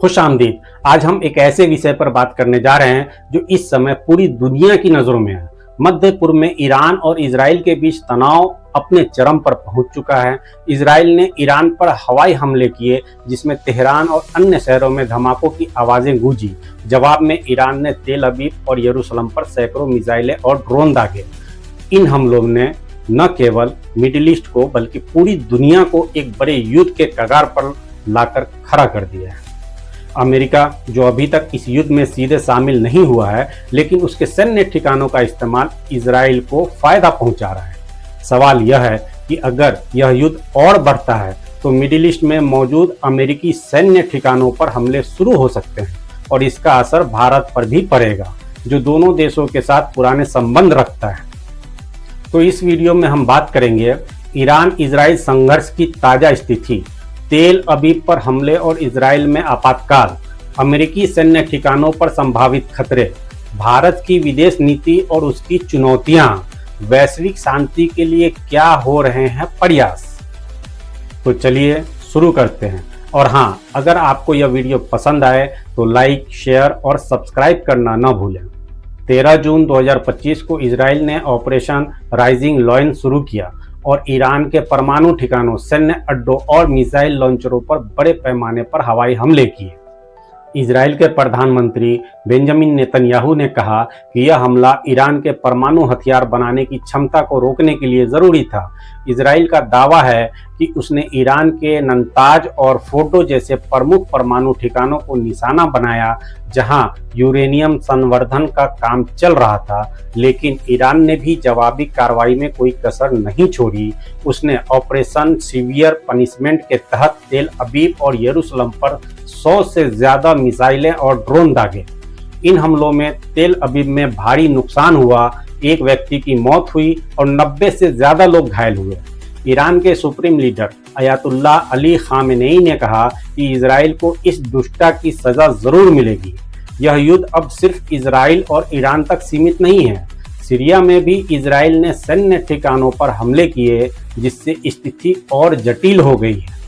खुशामदीद। आज हम एक ऐसे विषय पर बात करने जा रहे हैं जो इस समय पूरी दुनिया की नजरों में है। मध्य पूर्व में ईरान और इजराइल के बीच तनाव अपने चरम पर पहुंच चुका है। इजराइल ने ईरान पर हवाई हमले किए जिसमें तेहरान और अन्य शहरों में धमाकों की आवाजें गूंजी। जवाब में ईरान ने तेल अवीव और यरूशलेम पर सैकड़ों मिसाइलें और ड्रोन दागे। इन हमलों ने न केवल मिडिल ईस्ट को बल्कि पूरी दुनिया को एक बड़े युद्ध के कगार पर लाकर खड़ा कर दिया है। अमेरिका, जो अभी तक इस युद्ध में सीधे शामिल नहीं हुआ है, लेकिन उसके सैन्य ठिकानों का इस्तेमाल इजराइल को फायदा पहुंचा रहा है। सवाल यह है कि अगर यह युद्ध और बढ़ता है तो मिडिल ईस्ट में मौजूद अमेरिकी सैन्य ठिकानों पर हमले शुरू हो सकते हैं और इसका असर भारत पर भी पड़ेगा, जो दोनों देशों के साथ पुराने संबंध रखता है। तो इस वीडियो में हम बात करेंगे ईरान इजराइल संघर्ष की ताजा स्थिति, तेल अवीव पर हमले और इजराइल में आपातकाल, अमेरिकी सैन्य ठिकानों पर संभावित खतरे, भारत की विदेश नीति और उसकी चुनौतियां, वैश्विक शांति के लिए क्या हो रहे हैं प्रयास। तो चलिए शुरू करते हैं। और हाँ, अगर आपको यह वीडियो पसंद आए तो लाइक, शेयर और सब्सक्राइब करना न भूलें। 13 जून 2025 को इजराइल ने ऑपरेशन राइजिंग लॉयन शुरू किया और ईरान के परमाणु ठिकानों, सैन्य अड्डों और मिसाइल लॉन्चरों पर बड़े पैमाने पर हवाई हमले किए। इजराइल के प्रधानमंत्री बेंजामिन नेतन्याहू ने कहा कि यह हमला ईरान के परमाणु हथियार बनाने की क्षमता को रोकने के लिए जरूरी था। इजराइल का दावा है कि उसने ईरान के नंताज और फोर्डो जैसे प्रमुख परमाणु ठिकानों को निशाना बनाया जहां यूरेनियम संवर्धन का काम चल रहा था, लेकिन ईरान ने भी जवाबी कार्रवाई में कोई कसर नहीं छोड़ी। उसने ऑपरेशन सीवियर पनिशमेंट के तहत तेल अवीव और यरूशलेम पर 100 से ज्यादा मिसाइलें और ड्रोन दागे। इन हमलों में तेल अवीव में भारी नुकसान हुआ, एक व्यक्ति की मौत हुई और 90 से ज्यादा लोग घायल हुए। ईरान के supreme leader Ayatollah Ali Khamenei ने कहा कि इजराइल को इस दुष्टता की सजा जरूर मिलेगी। यह युद्ध अब सिर्फ इजराइल और ईरान तक सीमित नहीं है। सीरिया में भी इजराइल ने सैन्य ठिकानों पर हमले किए जिससे स्थिति और जटिल हो गई है।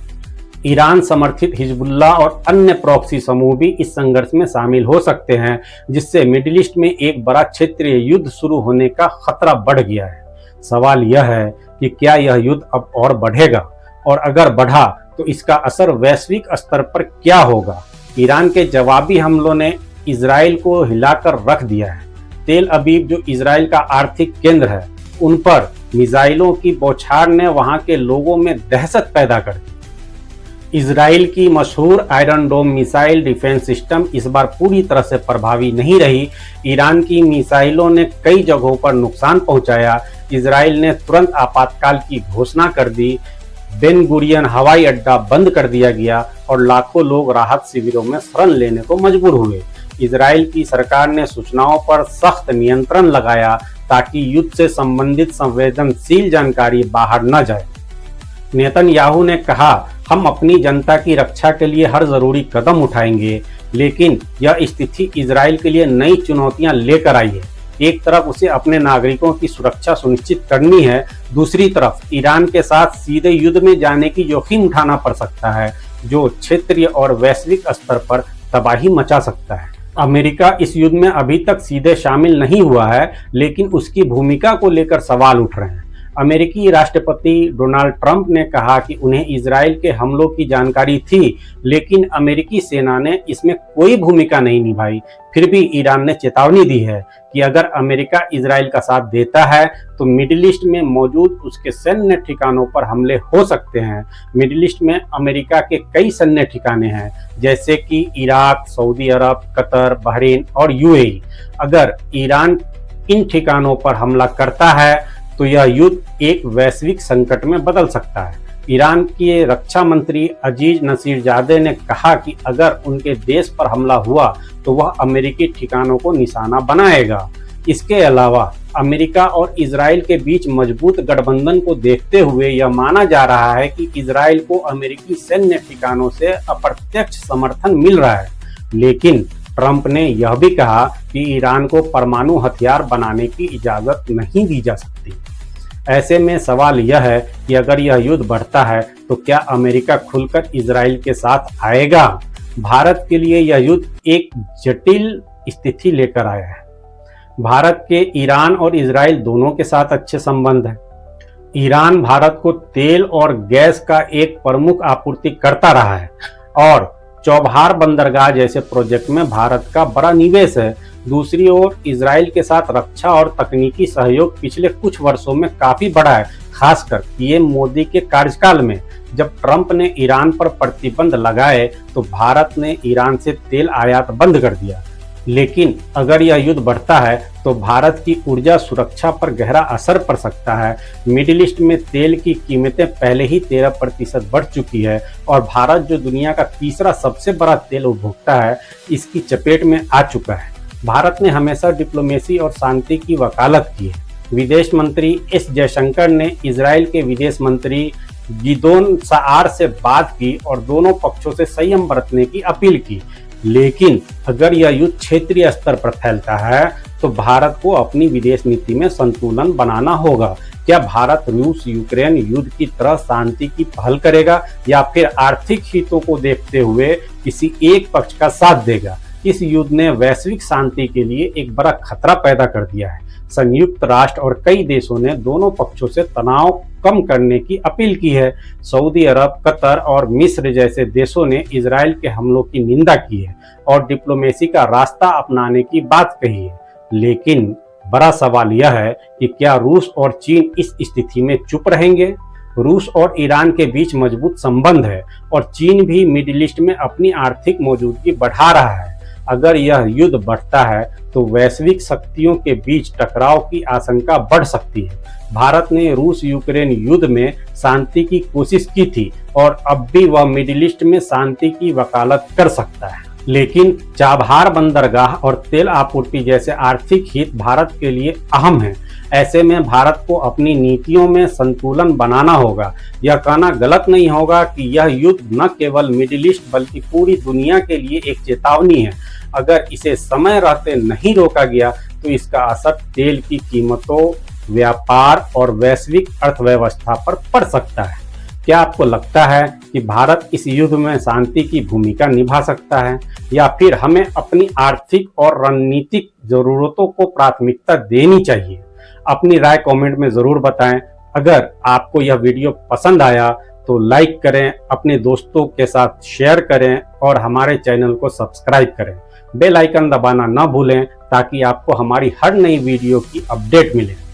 ईरान समर्थित हिजबुल्लाह और अन्य प्रॉक्सी समूह भी इस संघर्ष में शामिल हो सकते हैं, जिससे मिडिल ईस्ट में एक बड़ा क्षेत्रीय युद्ध शुरू होने का खतरा बढ़ गया है। सवाल यह है कि क्या यह युद्ध अब और बढ़ेगा, और अगर बढ़ा तो इसका असर वैश्विक स्तर पर क्या होगा। ईरान के जवाबी हमलों ने इजराइल को हिलाकर रख दिया है। तेल अवीव, जो इजराइल का आर्थिक केंद्र है, उन पर मिसाइलों की बौछार ने वहां के लोगों में दहशत पैदा कर दी। इजराइल की मशहूर iron dome missile defence system इस बार पूरी तरह से प्रभावी नहीं रही। ईरान की मिसाइलों ने कई जगहों पर नुकसान पहुंचाया। इजराइल ने तुरंत आपातकाल की घोषणा कर दी। बेन गुरियन हवाई अड्डा बंद कर दिया गया और लाखों लोग राहत शिविरों में शरण लेने को मजबूर हुए। इजराइल की सरकार ने सूचनाओं पर सख्त नियंत्रण लगाया ताकि युद्ध से संबंधित संवेदनशील जानकारी बाहर न जाए। नेतन्याहू ने कहा, हम अपनी जनता की रक्षा के लिए हर जरूरी कदम उठाएंगे, लेकिन यह स्थिति इजराइल के लिए नई चुनौतियां लेकर आई है। एक तरफ उसे अपने नागरिकों की सुरक्षा सुनिश्चित करनी है, दूसरी तरफ ईरान के साथ सीधे युद्ध में जाने की जोखिम उठाना पड़ सकता है, जो क्षेत्रीय और वैश्विक स्तर पर तबाही मचा सकता है। अमेरिका इस युद्ध में अभी तक सीधे शामिल नहीं हुआ है, लेकिन उसकी भूमिका को लेकर सवाल उठ रहे हैं। अमेरिकी राष्ट्रपति डोनाल्ड ट्रंप ने कहा कि उन्हें इजराइल के हमलों की जानकारी थी, लेकिन अमेरिकी सेना ने इसमें कोई भूमिका नहीं निभाई। फिर भी ईरान ने चेतावनी दी है कि अगर अमेरिका इजराइल का साथ देता है तो मिडिल ईस्ट में मौजूद उसके सैन्य ठिकानों पर हमले हो सकते हैं। मिडिल ईस्ट में अमेरिका के कई सैन्य ठिकाने हैं, जैसे कि इराक, सऊदी अरब, कतर, बहरीन और यूएई। अगर ईरान इन ठिकानों पर हमला करता है तो यह युद्ध एक वैश्विक संकट में बदल सकता है। ईरान के रक्षा मंत्री अजीज नसीरजादे ने कहा कि अगर उनके देश पर हमला हुआ तो वह अमेरिकी ठिकानों को निशाना बनाएगा। इसके अलावा अमेरिका और इजराइल के बीच मजबूत गठबंधन को देखते हुए यह माना जा रहा है कि इजराइल को अमेरिकी सैन्य ठिकानों से अप्रत्यक्ष समर्थन मिल रहा है। लेकिन ट्रंप ने यह भी कहा कि ईरान को परमाणु हथियार बनाने की इजाजत नहीं दी जा सकती। ऐसे में सवाल यह है कि अगर यह युद्ध बढ़ता है तो क्या अमेरिका खुलकर इजराइल के साथ आएगा? भारत के लिए यह युद्ध एक जटिल स्थिति लेकर आया है। भारत के ईरान और इजराइल दोनों के साथ अच्छे संबंध हैं। ईरान भारत को तेल और गैस का एक प्रमुख आपूर्ति करता रहा है और चौबार बंदरगाह जैसे प्रोजेक्ट में भारत का बड़ा निवेश है। दूसरी ओर इजराइल के साथ रक्षा और तकनीकी सहयोग पिछले कुछ वर्षों में काफी बढ़ा है, खासकर पीएम मोदी के कार्यकाल में। जब ट्रंप ने ईरान पर प्रतिबंध लगाए तो भारत ने ईरान से तेल आयात बंद कर दिया। लेकिन अगर यह युद्ध बढ़ता है तो भारत की ऊर्जा सुरक्षा पर गहरा असर पड़ सकता है। मिडिल ईस्ट में तेल की कीमतें पहले ही 13% बढ़ चुकी है और भारत, जो दुनिया का तीसरा सबसे बड़ा तेल उपभोक्ता है, इसकी चपेट में आ चुका है। भारत ने हमेशा डिप्लोमेसी और शांति की वकालत की है। विदेश मंत्री एस जयशंकर ने इजराइल के विदेश मंत्री गिदोन साआर से बात की और दोनों पक्षों से संयम बरतने की अपील की। लेकिन अगर यह युद्ध क्षेत्रीय स्तर पर फैलता है तो भारत को अपनी विदेश नीति में संतुलन बनाना होगा। क्या भारत रूस यूक्रेन युद्ध की तरह शांति की पहल करेगा या फिर आर्थिक हितों को देखते हुए किसी एक पक्ष का साथ देगा? इस युद्ध ने वैश्विक शांति के लिए एक बड़ा खतरा पैदा कर दिया है। संयुक्त राष्ट्र और कई देशों ने दोनों पक्षों से तनाव कम करने की अपील की है। सऊदी अरब, कतर और मिस्र जैसे देशों ने इजराइल के हमलों की निंदा की है और डिप्लोमेसी का रास्ता अपनाने की बात कही है। लेकिन बड़ा सवाल यह है कि क्या रूस और चीन इस स्थिति में चुप रहेंगे? रूस और ईरान के बीच मजबूत संबंध है और चीन भी मिडिल ईस्ट में अपनी आर्थिक मौजूदगी बढ़ा रहा है। अगर यह युद्ध बढ़ता है तो वैश्विक शक्तियों के बीच टकराव की आशंका बढ़ सकती है। भारत ने रूस यूक्रेन युद्ध में शांति की कोशिश की थी और अब भी वह मिडिल ईस्ट में शांति की वकालत कर सकता है। लेकिन चाबहार बंदरगाह और तेल आपूर्ति जैसे आर्थिक हित भारत के लिए अहम हैं। ऐसे में भारत को अपनी नीतियों में संतुलन बनाना होगा। यह कहना गलत नहीं होगा कि यह युद्ध न केवल मिडिल ईस्ट बल्कि पूरी दुनिया के लिए एक चेतावनी है। अगर इसे समय रहते नहीं रोका गया तो इसका असर तेल की कीमतों, व्यापार और वैश्विक अर्थव्यवस्था पर पड़ सकता है। क्या आपको लगता है कि भारत इस युद्ध में शांति की भूमिका निभा सकता है या फिर हमें अपनी आर्थिक और रणनीतिक जरूरतों को प्राथमिकता देनी चाहिए? अपनी राय कमेंट में जरूर बताएं। अगर आपको यह वीडियो पसंद आया तो लाइक करें, अपने दोस्तों के साथ शेयर करें और हमारे चैनल को सब्सक्राइब करें। बेल आइकन दबाना न भूलें ताकि आपको हमारी हर नई वीडियो की अपडेट मिले।